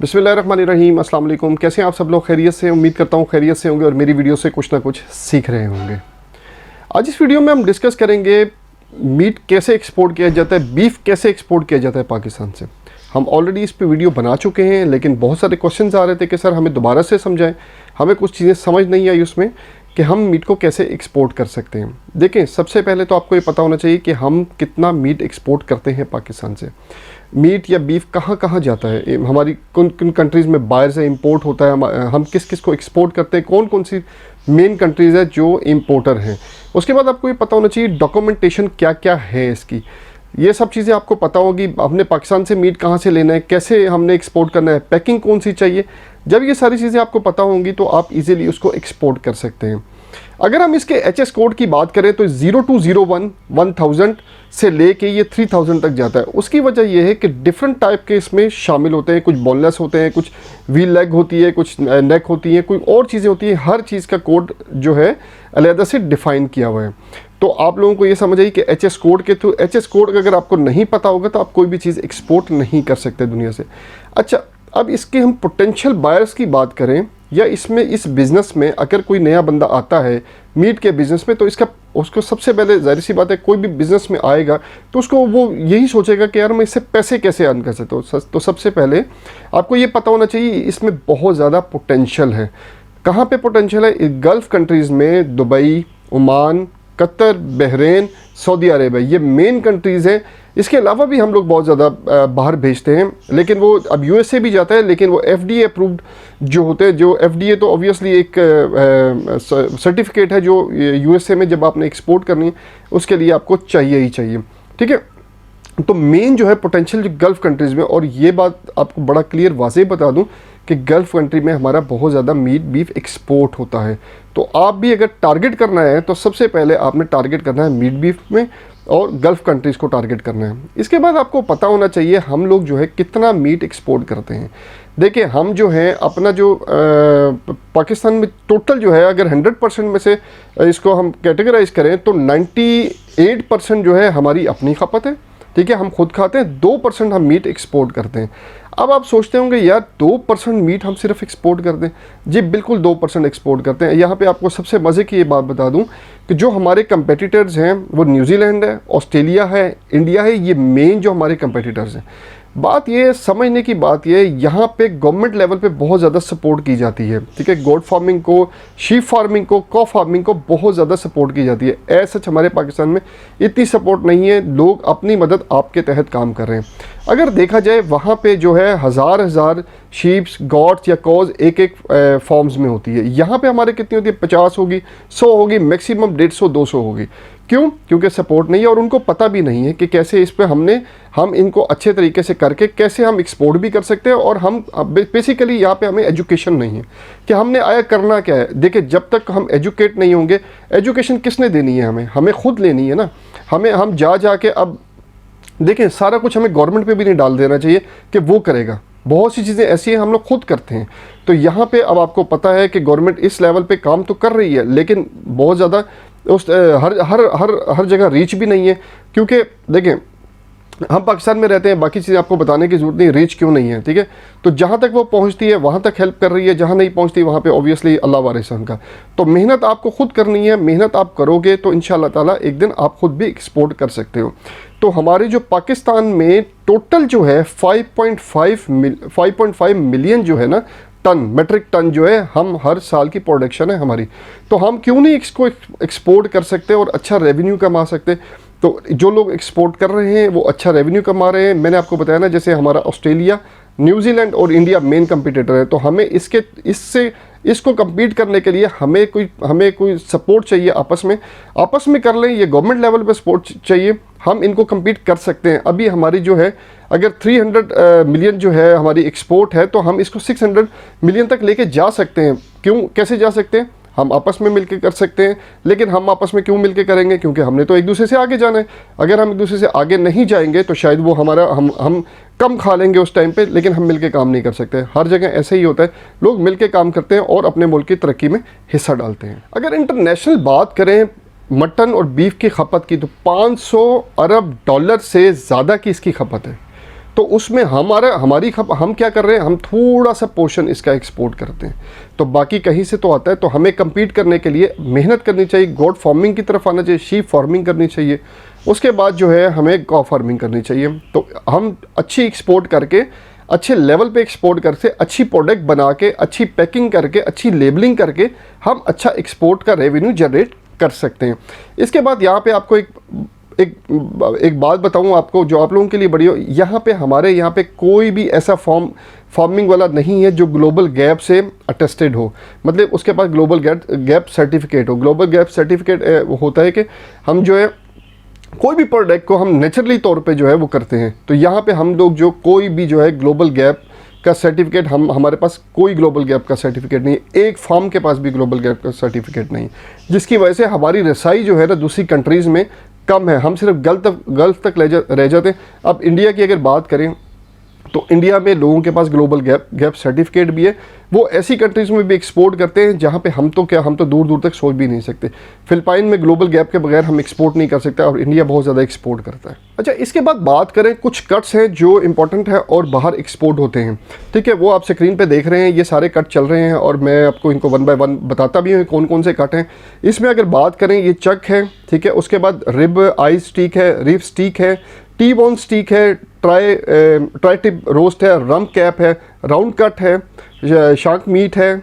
बिस्मिल्लाहिर्रहमानिर्रहीम, अस्सलाम वालेकुम। कैसे हैं आप सब लोग? खैरियत से? उम्मीद करता हूँ खैरियत से होंगे और मेरी वीडियो से कुछ ना कुछ सीख रहे होंगे। आज इस वीडियो में हम डिस्कस करेंगे मीट कैसे एक्सपोर्ट किया जाता है, बीफ कैसे एक्सपोर्ट किया जाता है पाकिस्तान से। हम ऑलरेडी इस पे वीडियो बना चुके हैं, लेकिन बहुत सारे क्वेश्चंस आ रहे थे कि सर हमें दोबारा से समझाएं, हमें कुछ चीज़ें समझ नहीं आई उसमें कि हम मीट को कैसे एक्सपोर्ट कर सकते हैं। देखें, सबसे पहले तो आपको ये पता होना चाहिए कि हम कितना मीट एक्सपोर्ट करते हैं पाकिस्तान से। मीट या बीफ कहाँ कहाँ जाता है, हमारी किन किन कंट्रीज़ में बाहर से इंपोर्ट होता है, हम किस किस को एक्सपोर्ट करते हैं, कौन कौन सी मेन कंट्रीज़ है जो इंपोर्टर हैं। उसके बाद आपको ये पता होना चाहिए डॉक्यूमेंटेशन क्या क्या है इसकी। ये सब चीज़ें आपको पता होगी। हमने पाकिस्तान से मीट कहाँ से लेना है, कैसे हमने एक्सपोर्ट करना है, पैकिंग कौन सी चाहिए। जब ये सारी चीज़ें आपको पता होंगी तो आप इजीली उसको एक्सपोर्ट कर सकते हैं। अगर हम इसके HS कोड की बात करें तो 0201 1000 से लेके ये 3000 तक जाता है। उसकी वजह यह है कि डिफरेंट टाइप के इसमें शामिल होते हैं। कुछ बोनलेस होते हैं, कुछ व्हील लेग होती है, कुछ नेक होती है, कोई और चीज़ें होती हैं। हर चीज़ का कोड जो है अलहदा से डिफ़ाइन किया हुआ है। तो आप लोगों को ये समझ आई कि HS कोड के थ्रू, HS कोड अगर आपको नहीं पता होगा तो आप कोई भी चीज़ एक्सपोर्ट नहीं कर सकते दुनिया से। अच्छा, अब इसके हम पोटेंशियल बायर्स की बात करें या इसमें इस बिज़नेस में अगर कोई नया बंदा आता है मीट के बिज़नेस में, तो उसको सबसे पहले जाहिर सी बात है, कोई भी बिज़नेस में आएगा तो उसको वो यही सोचेगा कि यार मैं इससे पैसे कैसे अर्न कर सकता हूँ। तो सबसे पहले आपको ये पता होना चाहिए इसमें बहुत ज़्यादा पोटेंशियल है। कहाँ पे पोटेंशियल है? गल्फ़ कंट्रीज़ में Dubai, Oman, Qatar, Bahrain, Saudi Arabia, ये मेन कंट्रीज़ हैं। इसके अलावा भी हम लोग बहुत ज़्यादा बाहर भेजते हैं, लेकिन वो अब USA भी जाता है, लेकिन वो FDA अप्रूव्ड जो होते हैं। जो FDA तो ऑब्वियसली एक सर्टिफिकेट है जो USA में जब आपने एक्सपोर्ट करनी है उसके लिए आपको चाहिए ही चाहिए। ठीक है, तो मेन जो है पोटेंशियल जो गल्फ़ कंट्रीज़ में, और ये बात आपको बड़ा क्लियर वाज़े बता दूं कि गल्फ़ कंट्री में हमारा बहुत ज़्यादा मीट बीफ एक्सपोर्ट होता है। तो आप भी अगर टारगेट करना है तो सबसे पहले आपने टारगेट करना है मीट बीफ में और गल्फ़ कंट्रीज़ को टारगेट करना है। इसके बाद आपको पता होना चाहिए हम लोग जो है कितना मीट एक्सपोर्ट करते हैं। देखिए, हम जो है अपना जो पाकिस्तान में टोटल जो है, अगर 100% में से इसको हम कैटेगराइज करें तो 98% जो है हमारी अपनी खपत है। ठीक है, हम खुद खाते हैं। 2% हम मीट एक्सपोर्ट करते हैं। अब आप सोचते होंगे यार 2% मीट हम सिर्फ एक्सपोर्ट करते हैं। जी बिल्कुल 2% एक्सपोर्ट करते हैं। यहाँ पे आपको सबसे मज़े की ये बात बता दूँ कि जो हमारे कंपेटिटर्स हैं वो न्यूजीलैंड है, ऑस्ट्रेलिया है, इंडिया है। ये मेन जो हमारे कंपेटिटर्स हैं। बात ये समझने की बात ये, यहाँ पे गवर्नमेंट लेवल पे बहुत ज़्यादा सपोर्ट की जाती है। ठीक है, गोट फार्मिंग को, शीप फार्मिंग को, कॉ फार्मिंग को बहुत ज़्यादा सपोर्ट की जाती है। ऐसा हमारे पाकिस्तान में इतनी सपोर्ट नहीं है। लोग अपनी मदद आपके तहत काम कर रहे हैं। अगर देखा जाए वहाँ पे जो है हज़ार शीप्स, गॉट्स या कॉज एक फॉर्म्स में होती है। यहाँ पे हमारे कितनी होती है? 50 होगी, 100 होगी, मैक्सिमम 150, 200 होगी। क्यों? क्योंकि सपोर्ट नहीं है और उनको पता भी नहीं है कि कैसे इस पे हम इनको अच्छे तरीके से करके कैसे हम एक्सपोर्ट भी कर सकते हैं। और हम बेसिकली यहाँ पे हमें एजुकेशन नहीं है कि हमने आया करना क्या है। देखिए, जब तक हम एजुकेट नहीं होंगे, एजुकेशन किसने देनी है? हमें खुद लेनी है ना। हम जा के अब देखें, सारा कुछ हमें गवर्नमेंट पे भी नहीं डाल देना चाहिए कि वो करेगा। बहुत सी चीज़ें ऐसी हैं हम लोग खुद करते हैं। तो यहाँ पे अब आपको पता है कि गवर्नमेंट इस लेवल पे काम तो कर रही है, लेकिन बहुत ज़्यादा उस हर जगह रीच भी नहीं है। क्योंकि देखें, हम पाकिस्तान में रहते हैं, बाकी चीज़ें आपको बताने की ज़रूरत नहीं, रीच क्यों नहीं है। ठीक है, तो जहाँ तक वो पहुँचती है वहाँ तक हेल्प कर रही है, जहाँ नहीं पहुँचती वहाँ पे ऑब्वियसली अल्लाह वारिस है उनका। तो मेहनत आपको खुद करनी है। मेहनत आप करोगे तो इंशाअल्लाह ताला एक दिन आप खुद भी एक्सपोर्ट कर सकते हो। तो हमारे जो पाकिस्तान में टोटल जो है 5.5 मिलियन जो है ना टन, मेट्रिक टन जो है हम हर साल की प्रोडक्शन है हमारी। तो हम क्यों नहीं इसको एक्सपोर्ट कर सकते और अच्छा रेवेन्यू कमा सकते? तो जो लोग एक्सपोर्ट कर रहे हैं वो अच्छा रेवेन्यू कमा रहे हैं। मैंने आपको बताया ना, जैसे हमारा ऑस्ट्रेलिया, न्यूजीलैंड और इंडिया मेन कंपटीटर है। तो हमें इसको compete करने के लिए हमें कोई सपोर्ट चाहिए। आपस में कर लें, ये गवर्नमेंट लेवल पे सपोर्ट चाहिए। हम इनको compete कर सकते हैं। अभी हमारी जो है अगर 300 मिलियन जो है हमारी एक्सपोर्ट है, तो हम इसको 600 मिलियन तक लेके जा सकते हैं। क्यों, कैसे जा सकते हैं? हम आपस में मिलकर कर सकते हैं। लेकिन हम आपस में क्यों मिलकर करेंगे? क्योंकि हमने तो एक दूसरे से आगे जाना है। अगर हम एक दूसरे से आगे नहीं जाएंगे तो शायद वो हम कम खा लेंगे उस टाइम पे, लेकिन हम मिलकर काम नहीं कर सकते। हर जगह ऐसे ही होता है, लोग मिलकर काम करते हैं और अपने मुल्क की तरक्की में हिस्सा डालते हैं। अगर इंटरनेशनल बात करें मटन और बीफ की खपत की, तो $500 अरब से ज़्यादा की इसकी खपत है। तो उसमें हम क्या कर रहे हैं, हम थोड़ा सा पोर्शन इसका एक्सपोर्ट करते हैं, तो बाकी कहीं से तो आता है। तो हमें कम्पीट करने के लिए मेहनत करनी चाहिए, गोट फार्मिंग की तरफ आना चाहिए, शीप फार्मिंग करनी चाहिए, उसके बाद जो है हमें गौ फार्मिंग करनी चाहिए। तो हम अच्छी एक्सपोर्ट करके, अच्छे लेवल पे एक्सपोर्ट करके, अच्छी प्रोडक्ट बना के, अच्छी पैकिंग करके, अच्छी लेबलिंग करके हम अच्छा एक्सपोर्ट का रेवेन्यू जनरेट कर सकते हैं। इसके बाद यहाँ पे आपको एक बात बताऊँ आपको, जो आप लोगों के लिए बड़ी हो, यहाँ पे हमारे यहाँ पे कोई भी ऐसा फार्मिंग वाला नहीं है जो ग्लोबल गैप से अटेस्टेड हो, मतलब उसके पास ग्लोबल गैप सर्टिफिकेट हो। ग्लोबल गैप सर्टिफिकेट होता है कि हम जो है कोई भी प्रोडक्ट को हम नेचुरली तौर पे जो है वो करते हैं। तो यहाँ पे हम लोग जो कोई भी जो है ग्लोबल गैप का सर्टिफिकेट, हमारे पास कोई ग्लोबल गैप का सर्टिफिकेट नहीं है, एक फार्म के पास भी ग्लोबल गैप का सर्टिफिकेट नहीं, जिसकी वजह से हमारी रसाई जो है ना दूसरी कंट्रीज़ में कम है, हम सिर्फ गल्फ तक रह जाते हैं। अब इंडिया की अगर बात करें तो इंडिया में लोगों के पास ग्लोबल गैप सर्टिफिकेट भी है, वो ऐसी कंट्रीज़ में भी एक्सपोर्ट करते हैं जहाँ पे हम तो दूर दूर तक सोच भी नहीं सकते। फिलिपाइन में ग्लोबल गैप के बगैर हम एक्सपोर्ट नहीं कर सकते, और इंडिया बहुत ज़्यादा एक्सपोर्ट करता है। अच्छा, इसके बाद बात करें, कुछ कट्स हैं जो इंपॉर्टेंट है और बाहर एक्सपोर्ट होते हैं, ठीक है, वो आप स्क्रीन पे देख रहे हैं, ये सारे कट चल रहे हैं और मैं आपको इनको 1 बाय 1 बताता भी हूँ कौन कौन से कट हैं। इसमें अगर बात करें, ये चक है, ठीक है, उसके बाद रिब आई स्टीक है, रिब स्टीक है, टी बोन स्टीक है, ट्राई टिप रोस्ट है, रम कैप है, राउंड कट है, शार्क मीट है,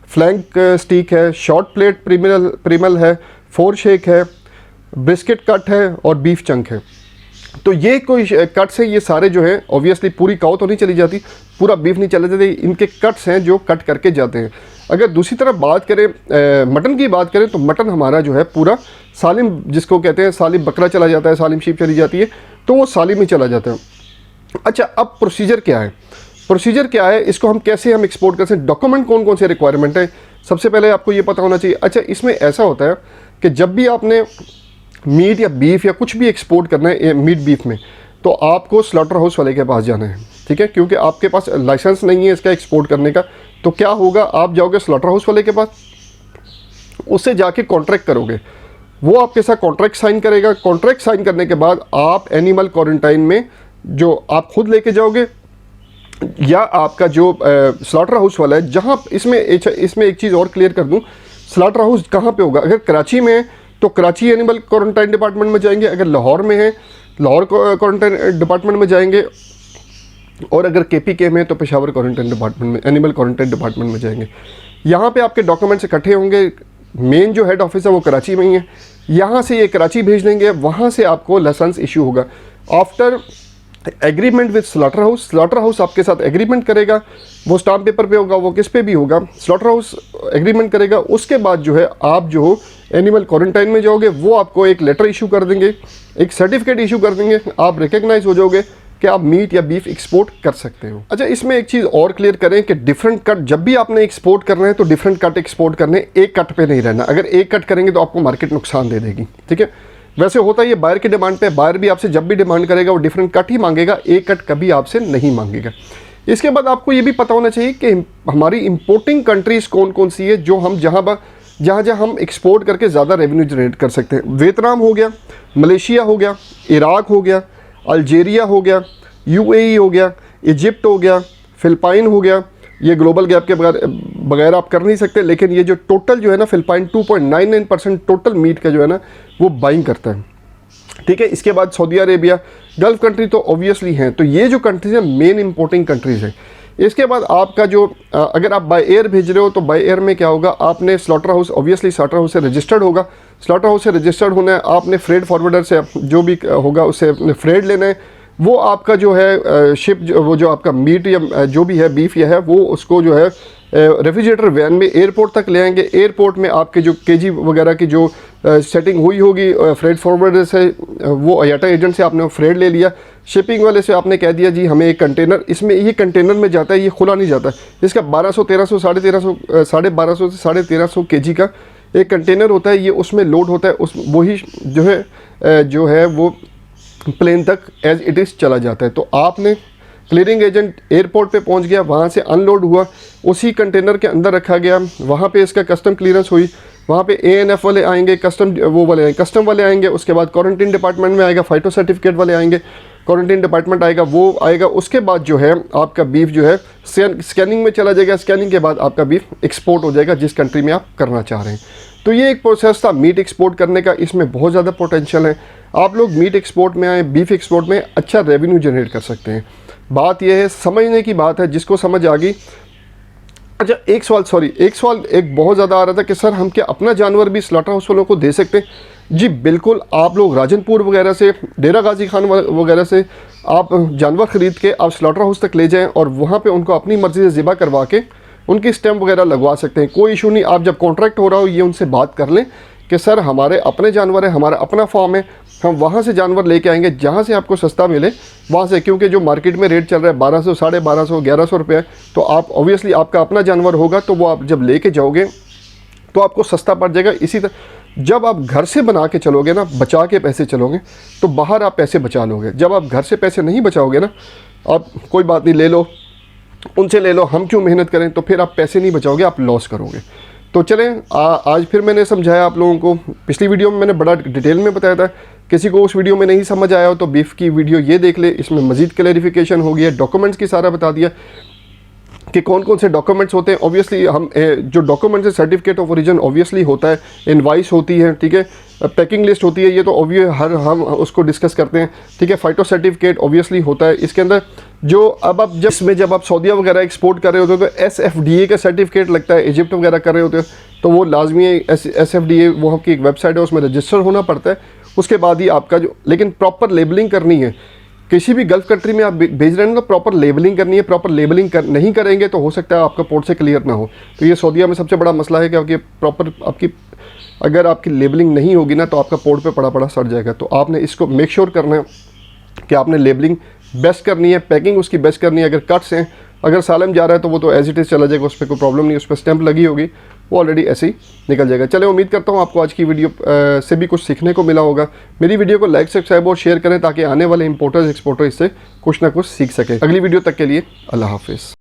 फ्लैंक स्टीक है, शॉर्ट प्लेट प्रिमल है, फोर शेक है, ब्रिस्केट कट है और बीफ चंक है। तो ये कोई कट्स हैं, ये सारे जो हैं ऑब्वियसली पूरी काऊ तो नहीं चली जाती, पूरा बीफ नहीं चला जाता, इनके कट्स हैं जो कट करके जाते हैं। अगर दूसरी तरफ बात करें, मटन की बात करें, तो मटन हमारा जो है पूरा सालिम, जिसको कहते हैं सालिम बकरा चला जाता है, सालिम शीप चली जाती है, तो वो सालिम ही चला जाता है। अच्छा, अब प्रोसीजर क्या है, इसको हम कैसे एक्सपोर्ट कर सकते हैं, डॉक्यूमेंट कौन कौन से रिक्वायरमेंट है, सबसे पहले आपको ये पता होना चाहिए। अच्छा, इसमें ऐसा होता है कि जब भी आपने मीट या बीफ या कुछ भी एक्सपोर्ट करना है, मीट बीफ में, तो आपको स्लॉटर हाउस वाले के पास जाना है, ठीक है, क्योंकि आपके पास लाइसेंस नहीं है इसका एक्सपोर्ट करने का। तो क्या होगा, आप जाओगे स्लॉटर हाउस वाले के पास, उससे जाके कॉन्ट्रैक्ट करोगे, वो आपके साथ कॉन्ट्रैक्ट साइन करेगा। कॉन्ट्रैक्ट साइन करने के बाद आप एनिमल क्वारंटाइन में जो आप खुद लेके जाओगे, या आपका जो स्लॉटर हाउस वाला है, जहाँ इसमें एक चीज़ और क्लियर कर दूँ, स्लॉटर हाउस कहाँ पे होगा। अगर कराची में है तो कराची एनिमल क्वारंटाइन डिपार्टमेंट में जाएंगे, अगर लाहौर में है लाहौर क्वारंटाइन डिपार्टमेंट में जाएंगे, और अगर KPK में है तो पेशावर क्वारंटाइन डिपार्टमेंट में, एनिमल क्वारंटाइन डिपार्टमेंट में जाएंगे। यहाँ पे आपके डॉक्यूमेंट्स इकट्ठे होंगे, मेन जो हेड ऑफिस है वो कराची में ही है, यहाँ से ये कराची भेज देंगे, वहाँ से आपको लाइसेंस इशू होगा। After agreement with slaughter house आपके साथ एग्रीमेंट करेगा, वो स्टाम्प पेपर पे होगा, वो किस पे भी होगा, स्लॉटर हाउस एग्रीमेंट करेगा। उसके बाद जो है आप जो एनिमल क्वारंटाइन में जाओगे, वो आपको एक लेटर इशू कर देंगे, एक सर्टिफिकेट इशू कर देंगे, आप रिकग्नाइज हो जाओगे कि आप मीट या बीफ एक्सपोर्ट कर सकते हो। अच्छा, इसमें एक चीज़ और क्लियर करें कि डिफरेंट कट जब भी आपने एक्सपोर्ट करना है तो डिफरेंट कट एक्सपोर्ट करने, एक कट पे नहीं रहना। अगर एक कट करेंगे तो आपको मार्केट नुकसान दे देगी, ठीक है। वैसे होता है ये बायर की डिमांड पे, बायर भी आपसे जब भी डिमांड करेगा वो डिफरेंट कट ही मांगेगा, एक कट कभी आपसे नहीं मांगेगा। इसके बाद आपको ये भी पता होना चाहिए कि हमारी इंपोर्टिंग कंट्रीज़ कौन कौन सी है, जो हम जहाँ हम एक्सपोर्ट करके ज़्यादा रेवेन्यू जनरेट कर सकते हैं। वियतनाम हो गया, मलेशिया हो गया, इराक हो गया, अल्जीरिया हो गया, UAE हो गया, इजिप्ट हो गया, फिलिपाइन हो गया। ये ग्लोबल गैप के बगैर आप कर नहीं सकते, लेकिन ये जो टोटल जो है ना, फिलिपाइन 2.99% टोटल मीट का जो है ना वो बाइंग करता है, ठीक है। इसके बाद सऊदी अरेबिया, गल्फ कंट्री तो ऑब्वियसली हैं। तो ये जो कंट्रीज़ हैं मेन इंपोर्टिंग कंट्रीज़ हैं। इसके बाद आपका जो अगर आप बाय एयर भेज रहे हो तो बाय एयर में क्या होगा, आपने slaughter house, obviously slaughter house से रजिस्टर्ड होगा, स्लॉटर हाउस से रजिस्टर्ड होना है, आपने फ्रेड फॉरवर्डर से जो भी होगा उससे अपने फ्रेड लेना है, वो आपका जो है शिप वो जो आपका मीट या जो भी है बीफ या है, वो उसको जो है रेफ्रिजरेटर वैन में एयरपोर्ट तक ले आएंगे। एयरपोर्ट में आपके जो केजी वगैरह की जो सेटिंग हुई होगी फ्रेड फॉरवर्डर से, वो आयाटा एजेंट से आपने फ्रेड ले लिया, शिपिंग वाले से आपने कह दिया जी हमें एक कंटेनर, इसमें ये कंटेनर में जाता है, ये खुला नहीं जाता, इसका 1200 1300 1250 से 1350 केजी का एक कंटेनर होता है, ये उसमें लोड होता है, उस वही जो है वो प्लेन तक एज इट इज़ चला जाता है। तो आपने क्लियरिंग एजेंट एयरपोर्ट पे पहुंच गया, वहाँ से अनलोड हुआ, उसी कंटेनर के अंदर रखा गया, वहाँ पे इसका कस्टम क्लियरेंस हुई, वहाँ पे ANF वाले आएंगे, कस्टम वाले आएंगे, उसके बाद क्वारंटीन डिपार्टमेंट में आएगा, फाइटो सर्टिफिकेट वाले आएंगे, क्वारंटीन डिपार्टमेंट आएगा, वो आएगा। उसके बाद जो है आपका बीफ जो है स्कैनिंग में चला जाएगा। स्कैनिंग के बाद आपका बीफ एक्सपोर्ट हो जाएगा जिस कंट्री में आप करना चाह रहे हैं। तो ये एक प्रोसेस था मीट एक्सपोर्ट करने का। इसमें बहुत ज़्यादा पोटेंशियल है। आप लोग मीट एक्सपोर्ट में आए, बीफ एक्सपोर्ट में अच्छा रेवेन्यू जनरेट कर सकते हैं। बात यह है, समझने की बात है, जिसको समझ आ गई। अच्छा, एक सवाल एक बहुत ज़्यादा आ रहा था कि सर हम क्या अपना जानवर भी स्लॉटर हाउस वालों को दे सकते हैं? जी बिल्कुल। आप लोग राजनपुर वगैरह से, डेरा गाजी खान वगैरह से आप जानवर ख़रीद के आप स्लॉटर हाउस तक ले जाएं और वहाँ पे उनको अपनी मर्ज़ी से ज़िबा करवा के उनकी स्टैम्प वगैरह लगवा सकते हैं। कोई इशू नहीं। आप जब कॉन्ट्रैक्ट हो रहा हो, ये उनसे बात कर लें कि सर हमारे अपने जानवर है, हमारा अपना फार्म है, हम वहाँ से जानवर लेके आएंगे जहाँ से आपको सस्ता मिले वहाँ से। क्योंकि जो मार्केट में रेट चल रहा है 1200, 1250, 1100 रुपये, तो आप ऑब्वियसली आपका अपना जानवर होगा तो वो आप जब लेके जाओगे तो आपको सस्ता पड़ जाएगा। इसी तरह जब आप घर से बना के चलोगे ना, बचा के पैसे चलोगे, तो बाहर आप पैसे बचा लोगे। जब आप घर से पैसे नहीं बचाओगे ना, आप कोई बात नहीं, ले लो, उनसे ले लो, हम क्यों मेहनत करें, तो फिर आप पैसे नहीं बचाओगे, आप लॉस करोगे। तो चलें, आज फिर मैंने समझाया आप लोगों को। पिछली वीडियो में मैंने बड़ा डिटेल में बताया था। किसी को उस वीडियो में नहीं समझ आया हो तो बीफ की वीडियो ये देख ले, इसमें मज़ीद क्लैरिफिकेशन हो गया। डॉक्यूमेंट्स की सारा बता दिया कि कौन कौन से डॉक्यूमेंट्स होते हैं। ऑब्वियसली हम जो डॉक्यूमेंट्स है, सर्टिफिकेट ऑफ ओरिजिन ऑब्वियसली होता है, इनवाइस होती है, ठीक है, पैकिंग लिस्ट होती है, ये तो ऑब्वियस हम उसको डिस्कस करते हैं, ठीक है। फाइटो सर्टिफिकेट ऑब्वियसली होता है। इसके अंदर जो अब जब आप सऊदीया वगैरह एक्सपोर्ट कर रहे होते हो तो SFDA का सर्टिफिकेट लगता है। इजिप्ट वगैरह कर रहे होते हो तो वो लाजमी है, SFDA वो आपकी एक वेबसाइट है, उसमें रजिस्टर होना पड़ता है। उसके बाद ही आपका जो, लेकिन प्रॉपर लेबलिंग करनी है। किसी भी गल्फ़ कंट्री में आप भेज रहे हैं तो प्रॉपर लेबलिंग करनी है। प्रॉपर लेबलिंग नहीं करेंगे तो हो सकता है आपका पोर्ट से क्लियर ना हो। तो ये सऊदीया में सबसे बड़ा मसला है कि आपकी प्रॉपर अगर आपकी लेबलिंग नहीं होगी ना तो आपका पोर्ट पे पड़ा सड़ जाएगा। तो आपने इसको मेक श्योर करना है कि आपने लेबलिंग बेस्ट करनी है, पैकिंग उसकी बेस्ट करनी है। अगर कट्स हैं, अगर सालम जा रहा है तो वो तो एज इट इज़ चला जाएगा, उस पर कोई प्रॉब्लम नहीं, उस पर स्टैंप लगी होगी, वो ऑलरेडी ऐसे ही निकल जाएगा। चले, उम्मीद करता हूँ आपको आज की वीडियो से भी कुछ सीखने को मिला होगा। मेरी वीडियो को लाइक, सब्सक्राइब और शेयर करें ताकि आने वाले इंपोर्टर्स एक्सपोर्टर इससे कुछ ना कुछ सीख सकें। अगली वीडियो तक के लिए अल्लाह हाफिज़।